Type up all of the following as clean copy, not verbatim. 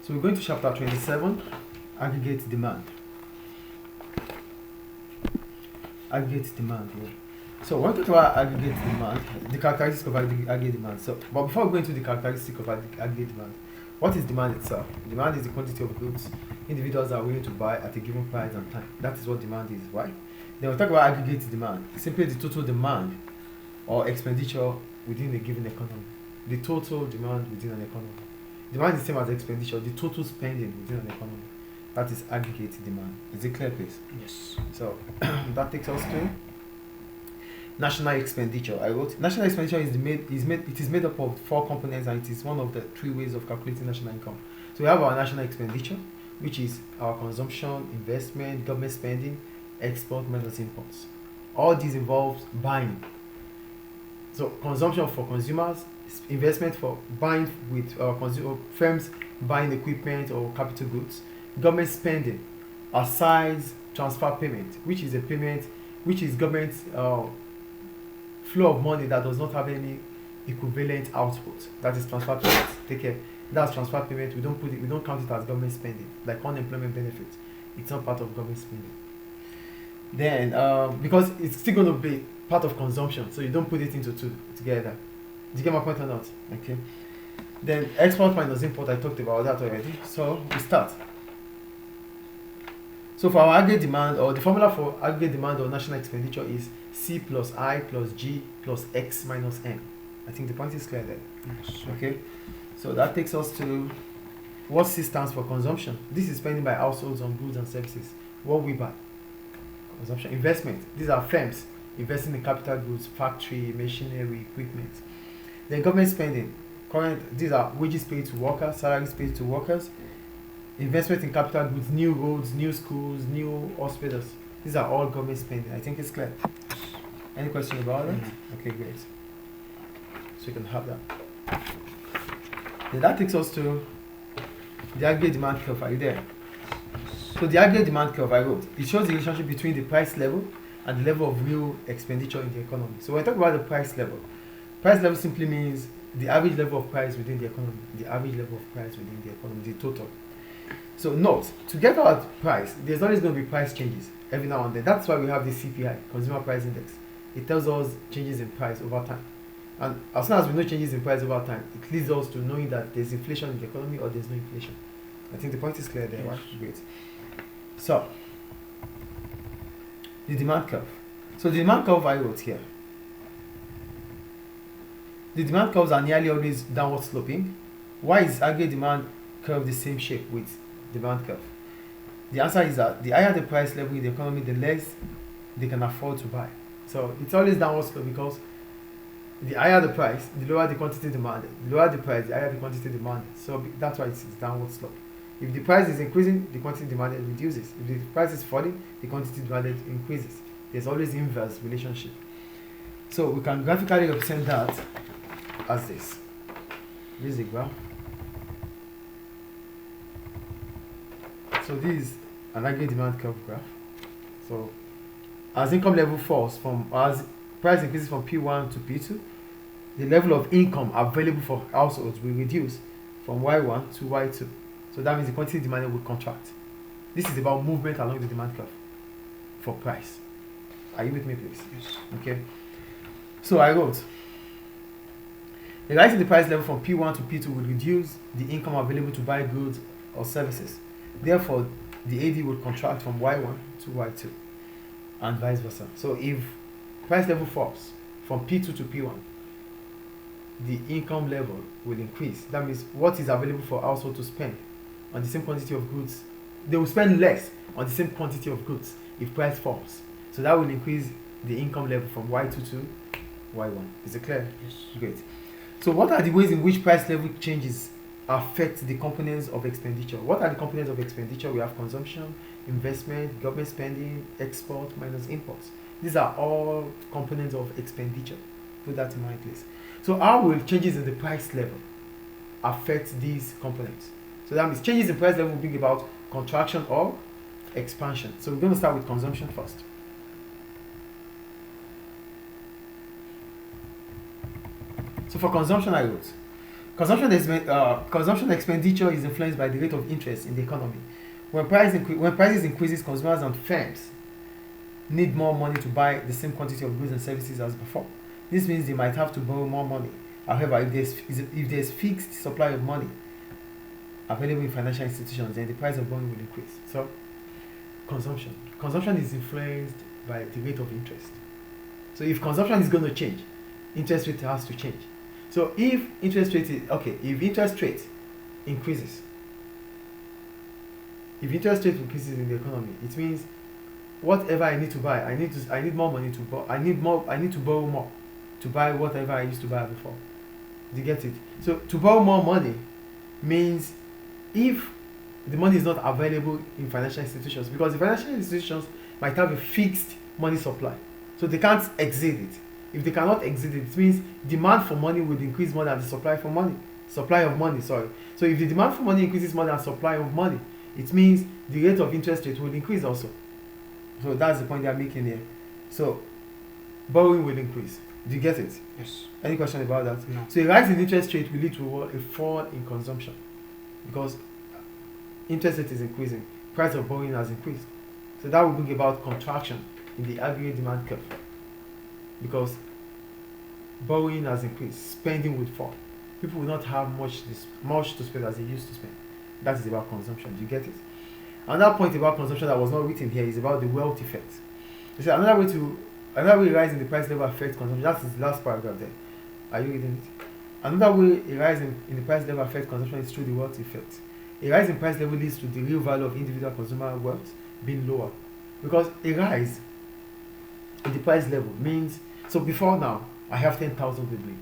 So we're going to chapter 27, aggregate demand. Aggregate demand. Yeah. So when we talk about aggregate demand, the characteristics of aggregate demand. So, but before we go into the characteristics of aggregate demand, what is demand itself? Demand is the quantity of goods individuals are willing to buy at a given price and time. That is what demand is, right? Then we talk about aggregate demand. Simply the total demand or expenditure within a given economy. The total demand within an economy. Demand is the same as expenditure, the total spending within an economy. That is aggregate demand. Is it clear, please? Yes. So that takes us to national expenditure. I wrote national expenditure it is made up of 4 components, and it is one of the 3 ways of calculating national income. So we have our national expenditure, which is our consumption, investment, government spending, export minus imports. All these involves buying. So consumption for consumers, investment for buying with firms buying equipment or capital goods, government spending, aside transfer payment, which is a payment which is government flow of money that does not have any equivalent output. That is transfer payment. Take care. That's transfer payment. We don't count it as government spending, like unemployment benefits. It's not part of government spending. Then because it's still going to be part of consumption, so you don't put it into 2 together. Did you get my point or not? Okay. Then export minus import, I talked about that already. So we start. So for our aggregate demand, or the formula for aggregate demand or national expenditure is C plus I plus G plus X minus M. I think the point is clear there. Yes. Okay. So that takes us to what C stands for: consumption. This is spending by households on goods and services. What we buy. Consumption. Investment. These are firms investing in capital goods, factory, machinery, equipment. Then government spending. These are wages paid to workers, salaries paid to workers. Investment in capital goods, new roads, new schools, new hospitals. These are all government spending. I think it's clear. Any question about that? Okay, great. So you can have that. Then that takes us to the aggregate demand curve. Are you there? So the aggregate demand curve I wrote, it shows the relationship between the price level and the level of real expenditure in the economy. So when I talk about the price level simply means the average level of price within the economy. The average level of price within the economy, the total. So note, to get our price, there's always going to be price changes every now and then. That's why we have the CPI, Consumer Price Index. It tells us changes in price over time. And as soon as we know changes in price over time, it leads us to knowing that there's inflation in the economy or there's no inflation. I think the point is clear there, Yes. right? Great. So, the demand curve. So the demand curve I wrote here. The demand curves are nearly always downward sloping. Why is aggregate demand curve the same shape with demand curve? The answer is that the higher the price level in the economy, the less they can afford to buy. So it's always downward slope because the higher the price, the lower the quantity demanded. The lower the price, the higher the quantity demanded. So that's why it's downward slope. If the price is increasing, the quantity demanded reduces. If the price is falling, the quantity demanded increases. There's always inverse relationship. So we can graphically represent that as this. This is the graph. So this is an aggregate demand curve graph. So as income level falls as price increases from P1 to P2, the level of income available for households will reduce from Y1 to Y2. So that means the quantity demanded will contract. This is about movement along the demand curve for price. Are you with me, please? Yes. Okay. So I wrote, the rise in the price level from P1 to P2 would reduce the income available to buy goods or services. Therefore, the AD would contract from Y1 to Y2 and vice versa. So if price level falls from P2 to P1, the income level will increase. That means what is available for household to spend on the same quantity of goods, they will spend less on the same quantity of goods if price falls. So that will increase the income level from Y2 to Y1. Is it clear? Yes. Great. So what are the ways in which price level changes affect the components of expenditure? What are the components of expenditure? We have consumption, investment, government spending, export minus imports. These are all components of expenditure. Put that in mind, please. So how will changes in the price level affect these components? So that means changes in price level will bring about contraction or expansion. So we're going to start with consumption first. So for consumption, I wrote, Consumption expenditure is influenced by the rate of interest in the economy. When prices increases, consumers and firms need more money to buy the same quantity of goods and services as before. This means they might have to borrow more money. However, if there's fixed supply of money available in financial institutions, then the price of borrowing will increase. So, consumption is influenced by the rate of interest. So, if consumption is going to change, interest rate has to change. So, if interest rate increases, if interest rate increases in the economy, it means whatever I need to buy, I need more money to buy. I need to borrow more to buy whatever I used to buy before. Do you get it? So to borrow more money means if the money is not available in financial institutions, because the financial institutions might have a fixed money supply, so they can't exceed it. If they cannot exceed it, it means demand for money will increase more than the supply of money. Sorry. So if the demand for money increases more than supply of money, it means the rate of interest rate will increase also. So that's the point they are making here. So borrowing will increase. Do you get it? Yes. Any question about that? No. So a rise in interest rate will lead to a fall in consumption, because interest rate is increasing, price of borrowing has increased. So that will bring about contraction in the aggregate demand curve, because borrowing has increased, spending will fall. People will not have much to spend as they used to spend. That is about consumption. Do you get it? Another point about consumption that was not written here is about the wealth effect. You see, another way rise in the price level affects consumption. That is the last paragraph there. Are you reading it? Another way a rise in the price level affects consumption is through the wealth effect. A rise in price level leads to the real value of individual consumer wealth being lower, because a rise in the price level means, so before now I have 10,000 with me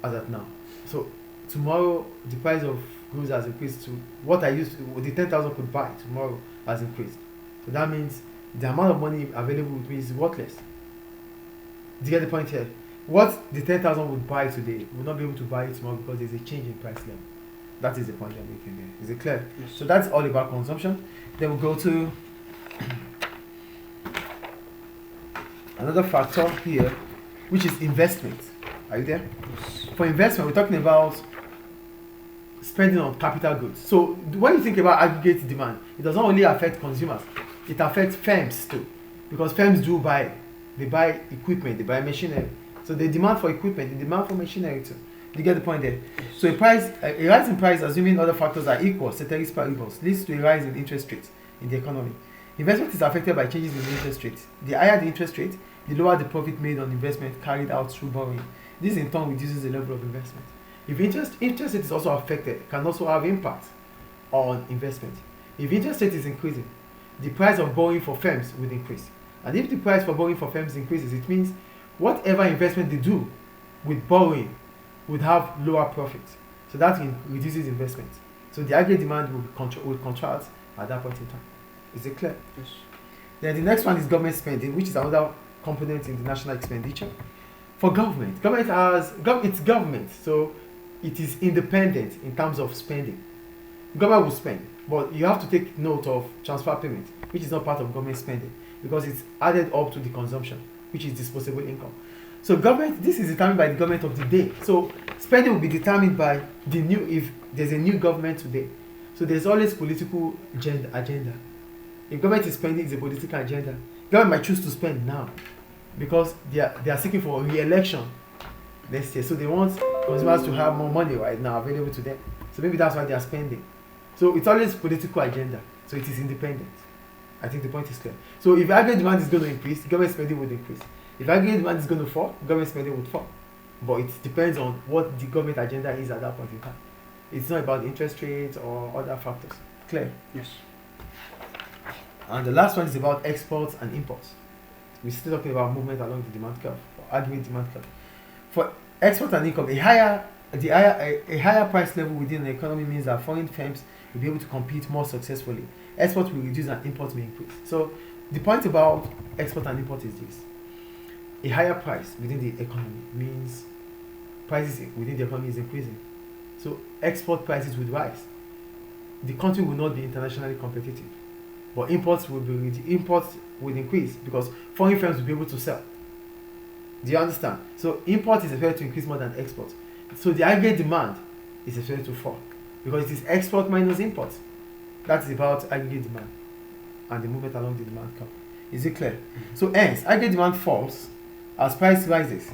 as at now. So tomorrow the price of goods has increased to what I used to, the 10,000 could buy tomorrow has increased. So that means the amount of money available with me is worthless. Do you get the point here? What the 10,000 would buy today will not be able to buy it tomorrow because there's a change in price level. That is the point I'm making there. Is it clear? Yes. So that's all about consumption. Then we'll go to another factor here, which is investment. Are you there? Yes. For investment, we're talking about spending on capital goods. So when you think about aggregate demand, it does not only affect consumers, it affects firms too, because firms do buy. They buy equipment, they buy machinery. So they demand for equipment, they demand for machinery too. You get the point there? Yes. So a rise in price, assuming other factors are equal, ceteris paribus, leads to a rise in interest rates in the economy. Investment is affected by changes in the interest rate. The higher the interest rate, the lower the profit made on investment carried out through borrowing. This in turn reduces the level of investment. If interest rate is also affected, it can also have impact on investment. If interest rate is increasing, the price of borrowing for firms will increase. And if the price for borrowing for firms increases, it means whatever investment they do with borrowing would have lower profit. So that reduces investment. So the aggregate demand will contract at that point in time. Is it clear? Yes. Then the next one is government spending, which is another component in the national expenditure. For government it's government, so it is independent in terms of spending. Government will spend, but you have to take note of transfer payment, which is not part of government spending, because it's added up to the consumption, which is disposable income. So this is determined by the government of the day. So spending will be determined by if there's a new government today. So there's always political agenda. If government is spending, it's a political agenda. Government might choose to spend now because they are seeking for re-election next year. So they want consumers to have more money right now available to them. So maybe that's why they are spending. So it's always political agenda. So it is independent. I think the point is clear. So if aggregate demand is going to increase, government spending would increase. If aggregate demand is going to fall, government spending would fall. But it depends on what the government agenda is at that point in time. It's not about interest rates or other factors. Clear? Yes. And the last one is about exports and imports. We're still talking about movement along the demand curve, or aggregate demand curve. For export and income, a higher price level within the economy means that foreign firms will be able to compete more successfully. Export will reduce and import may increase. So the point about export and import is this. A higher price within the economy means prices within the economy is increasing. So export prices would rise. The country will not be internationally competitive. But imports would increase because foreign firms will be able to sell. Do you understand? So import is expected to increase more than export. So the aggregate demand is expected to fall because it is export minus import. That is about aggregate demand and the movement along the demand curve. Is it clear? Mm-hmm. So hence, aggregate demand falls as price rises.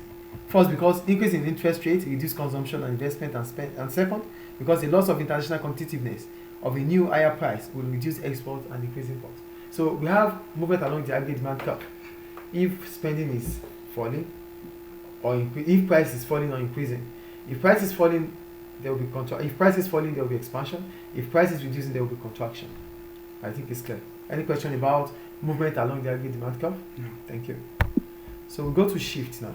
First, because increase in interest rate reduce consumption and investment and spend. And second, because the loss of international competitiveness of a new higher price will reduce export and increase import. So we have movement along the aggregate demand curve. If spending is falling, or if price is falling or increasing. If price is falling, there will be if price is falling, there will be expansion. If price is reducing, there will be contraction. I think it's clear. Any question about movement along the aggregate demand curve? No. Thank you. So we'll go to shift now.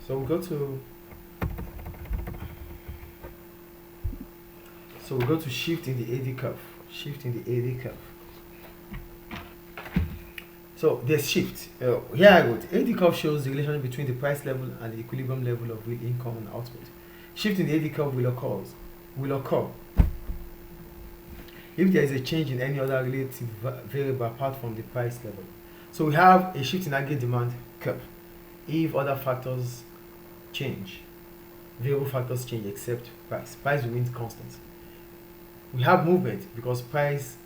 So we'll go to shift in the AD curve. Shift in the AD curve. So there's shift. Here I go. The AD curve shows the relationship between the price level and the equilibrium level of real income and output. Shift in the AD curve will occur if there is a change in any other relative variable apart from the price level. So we have a shift in aggregate demand curve if other factors change, variable factors change except price. Price remains constant. We have movement because price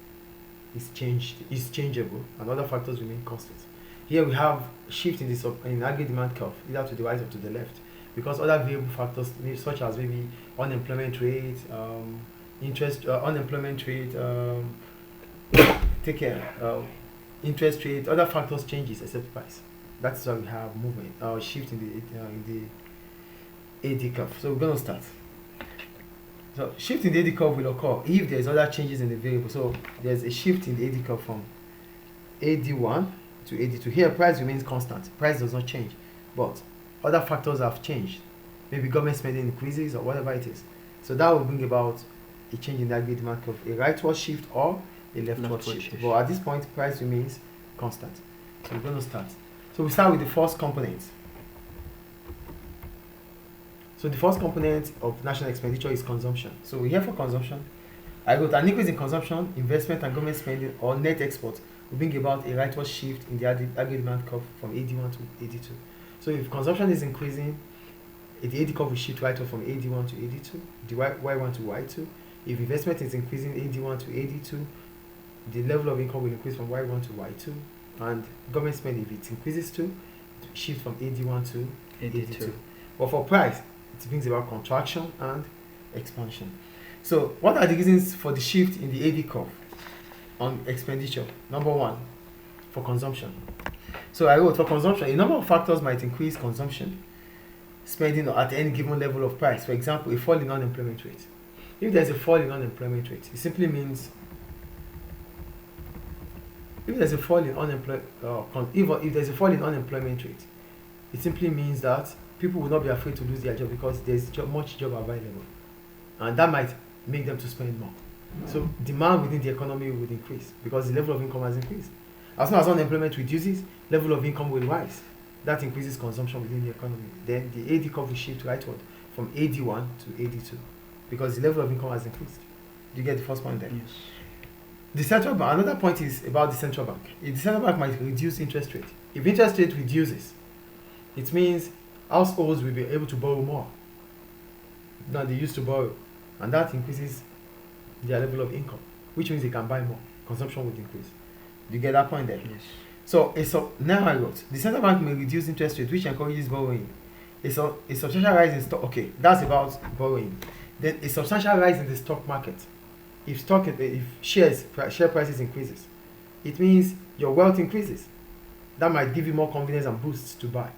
is changeable, and other factors remain constant. Here we have shift in the aggregate demand curve, either to the right or to the left, because other variable factors such as maybe unemployment rate, interest rate, other factors changes except price. That's why we have movement, shift in the AD curve. So we're gonna start. So shift in the AD curve will occur if there's other changes in the variable. So there's a shift in the AD curve from AD1 to AD2. Here price remains constant. Price does not change, but other factors have changed. Maybe government spending increases or whatever it is. So that will bring about a change in the aggregate demand curve, a rightward shift or a leftward shift. But at this point, price remains constant. So we're going to start. So we start with the first component. So the first component of national expenditure is consumption. So we're here for consumption. I got an increase in consumption, investment and government spending or net export will bring about a rightward shift in the aggregate demand curve from AD1 to AD2. So if consumption is increasing, the AD curve will shift rightward from AD1 to AD2, the Y1 to Y2. If investment is increasing AD1 to AD2, the level of income will increase from Y1 to Y2. And government spending, if it increases too, it will shift from AD1 to AD2. But for price, it brings about contraction and expansion. So what are the reasons for the shift in the AD curve on expenditure? Number one, for consumption. So I wrote for consumption, a number of factors might increase consumption spending at any given level of price. For example, a fall in unemployment rate. If there's a fall in unemployment rate, it simply means if there's a fall in unemployment rate, it simply means that people will not be afraid to lose their job because there's much job available, and that might make them to spend more. So demand within the economy will increase because the level of income has increased. As soon as unemployment reduces, level of income will rise. That increases consumption within the economy. Then the AD curve will shift rightward from AD1 to AD2 because the level of income has increased. Do you get the first point there? Yes. The central bank, another point is about the central bank. If the central bank might reduce interest rate. If interest rate reduces, it means households will be able to borrow more than they used to borrow, and that increases their level of income, which means they can buy more. Consumption would increase. Do you get that point there? Yes. So now I wrote the central bank may reduce interest rate, which encourages borrowing. A substantial rise in stock. Okay, that's about borrowing. Then a substantial rise in the stock market. If share prices increases, it means your wealth increases. That might give you more confidence and boosts to buy.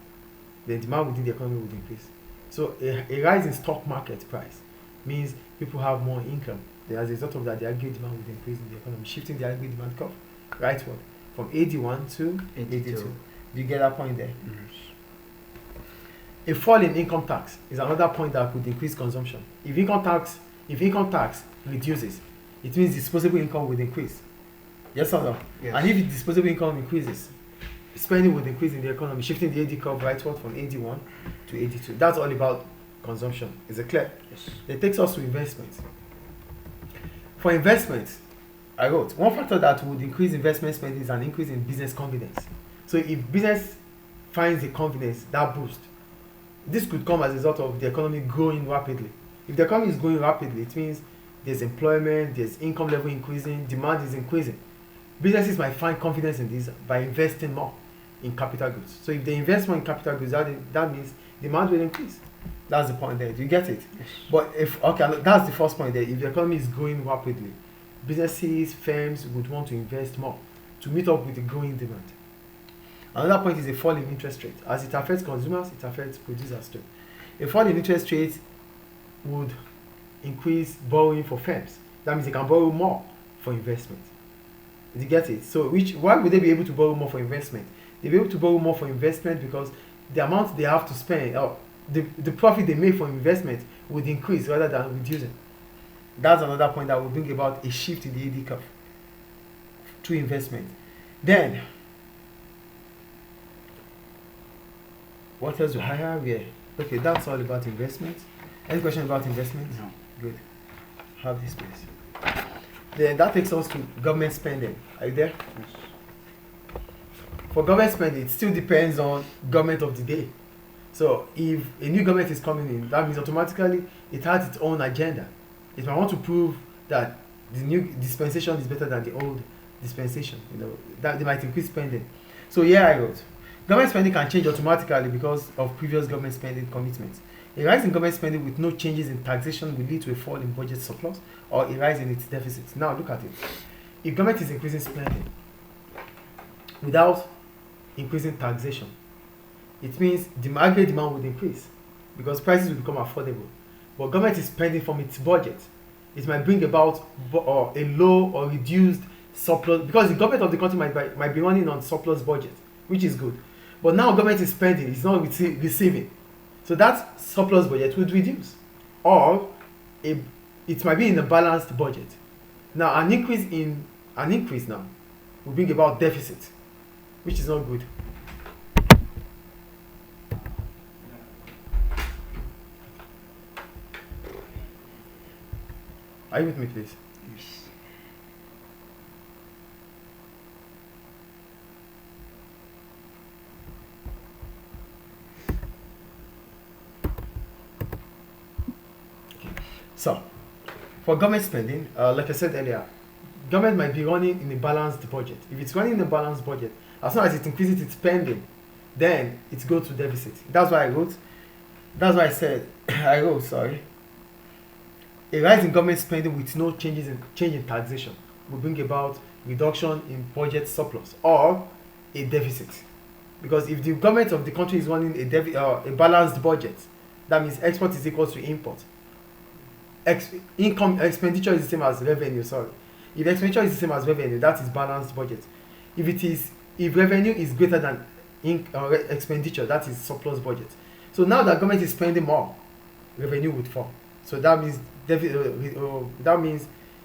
The demand within the economy would increase. So a rise in stock market price means people have more income. As a result of that, the aggregate demand would increase in the economy, shifting the aggregate demand curve rightward from AD1 to AD2. Do you get that point there? Yes. A fall in income tax is another point that could increase consumption. If income tax reduces, it means disposable income would increase. Yes or no? Yes. And if disposable income increases, spending would increase in the economy, shifting the AD curve rightward from AD1 to AD2. That's all about consumption. Is it clear? Yes. It takes us to investment. For investment, I wrote one factor that would increase investment spending is an increase in business confidence. So if business finds the confidence, that boost, this could come as a result of the economy growing rapidly. If the economy is growing rapidly, it means there's employment, there's income level increasing, demand is increasing. Businesses might find confidence in this by investing more in capital goods. So if they invest more in capital goods, that means demand will increase. That's the point there. Do you get it? Yes. But that's the first point there. If the economy is growing rapidly, businesses, firms would want to invest more to meet up with the growing demand. Another point is a fall in interest rate. As it affects consumers, it affects producers too. A fall in interest rates would increase borrowing for firms. That means they can borrow more for investment. Did you get it? So why would they be able to borrow more for investment? They'll be able to borrow more for investment because the amount they have to spend, or the profit they make from investment would increase rather than reducing. That's another point that will bring about a shift in the AD curve to investment. Then, what else do I have here? Okay, that's all about investment. Any question about investment? No. Good. Have this place. Then that takes us to government spending. Are you there? Yes. For government spending, it still depends on government of the day. So if a new government is coming in, that means automatically it has its own agenda. It might want to prove that the new dispensation is better than the old dispensation. That they might increase spending. So I wrote, government spending can change automatically because of previous government spending commitments. A rise in government spending with no changes in taxation will lead to a fall in budget surplus or a rise in its deficit. Now look at it. If government is increasing spending without increasing taxation, it means the aggregate demand would increase because prices will become affordable. But government is spending from its budget. It might bring about a low or reduced surplus because the government of the country might be running on surplus budget, which is good. But now government is spending, it's not receiving. So that surplus budget would reduce. Or it might be in a balanced budget. Now an increase now will bring about deficit, which is not good. Are you with me, please? Yes. So, for government spending, like I said earlier, government might be running in a balanced budget. If it's running in a balanced budget, as long as it increases its spending, then it goes to deficit. That's why I said, a rise in government spending with no change in taxation will bring about reduction in budget surplus or a deficit. Because if the government of the country is running a balanced budget, that means export is equal to import. Expenditure is the same as revenue. If expenditure is the same as revenue, that is balanced budget. If revenue is greater than expenditure, that is surplus budget. So now that government is spending more, revenue would fall. So that means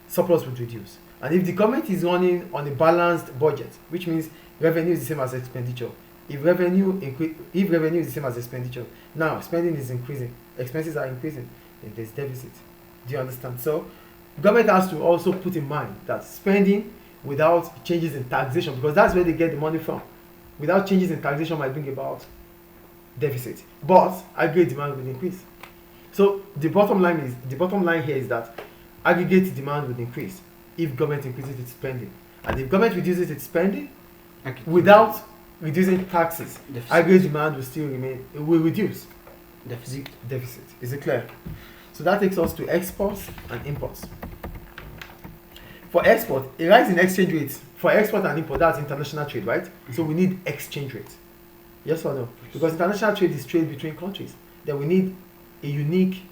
surplus would reduce. And if the government is running on a balanced budget, which means revenue is the same as expenditure. If revenue is the same as expenditure, now spending is increasing, expenses are increasing, then there's deficit. Do you understand? So government has to also put in mind that spending without changes in taxation, because that's where they get the money from, without changes in taxation might bring about deficit. But aggregate demand will increase. So the bottom line here is that aggregate demand will increase if government increases its spending. And if government reduces its spending without reducing taxes, aggregate demand will still remain, it will reduce. Deficit. Is it clear? So that takes us to exports and imports. For export, a rise in exchange rates, for export and import, that's international trade, right? So we need exchange rate. Yes or no? Because international trade is trade between countries. Then we need a unique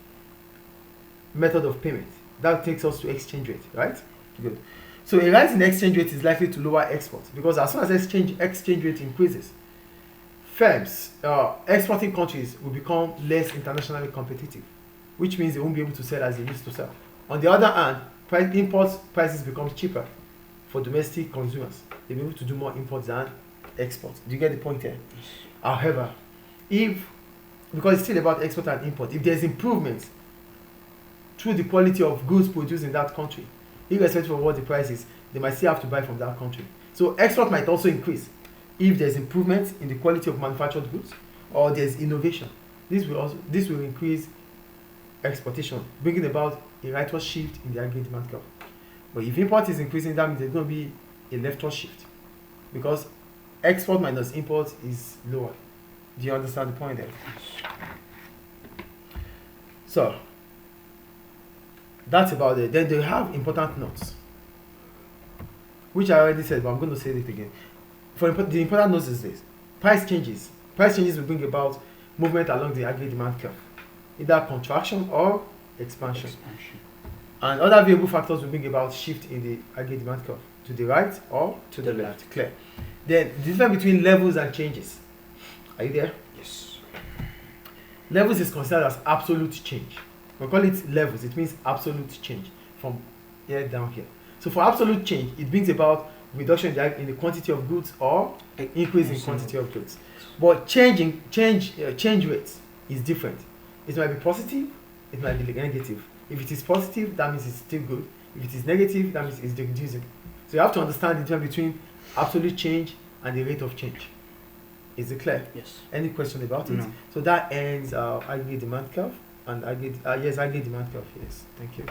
method of payment. That takes us to exchange rate, right? Good. So a rise in exchange rate is likely to lower exports because as soon as exchange rate increases, firms, exporting countries will become less internationally competitive, which means they won't be able to sell as they used to sell. On the other hand, import prices become cheaper for domestic consumers. They'll be able to do more imports than exports. Do you get the point here? However, if because it's still about export and import. If there's improvement through the quality of goods produced in that country, irrespective of what the price is, they might still have to buy from that country. So export might also increase if there's improvement in the quality of manufactured goods or there's innovation. This will increase exportation, bringing about a rightward shift in the aggregate demand curve. But if import is increasing, that means there's going to be a leftward shift because export minus import is lower. Do you understand the point there? So that's about it. Then they have important notes, which I already said, but I'm going to say it again. For the important notes is this: price changes. Price changes will bring about movement along the aggregate demand curve, either contraction or expansion. And other variable factors will bring about shift in the aggregate demand curve to the right or to the left. Clear. Then the difference between levels and changes. Are you there? Yes. Levels is considered as absolute change. We call it levels. It means absolute change from here down here. So for absolute change, it brings about reduction in the quantity of goods or increase in quantity of goods. But change rates is different. It might be positive, it might be negative. If it is positive, that means it's still good. If it is negative, that means it's reducing. So you have to understand the difference between absolute change and the rate of change. Is it clear? Yes. Any question about it? No. So that ends our aggregate demand curve and aggregate demand curve. Yes, thank you.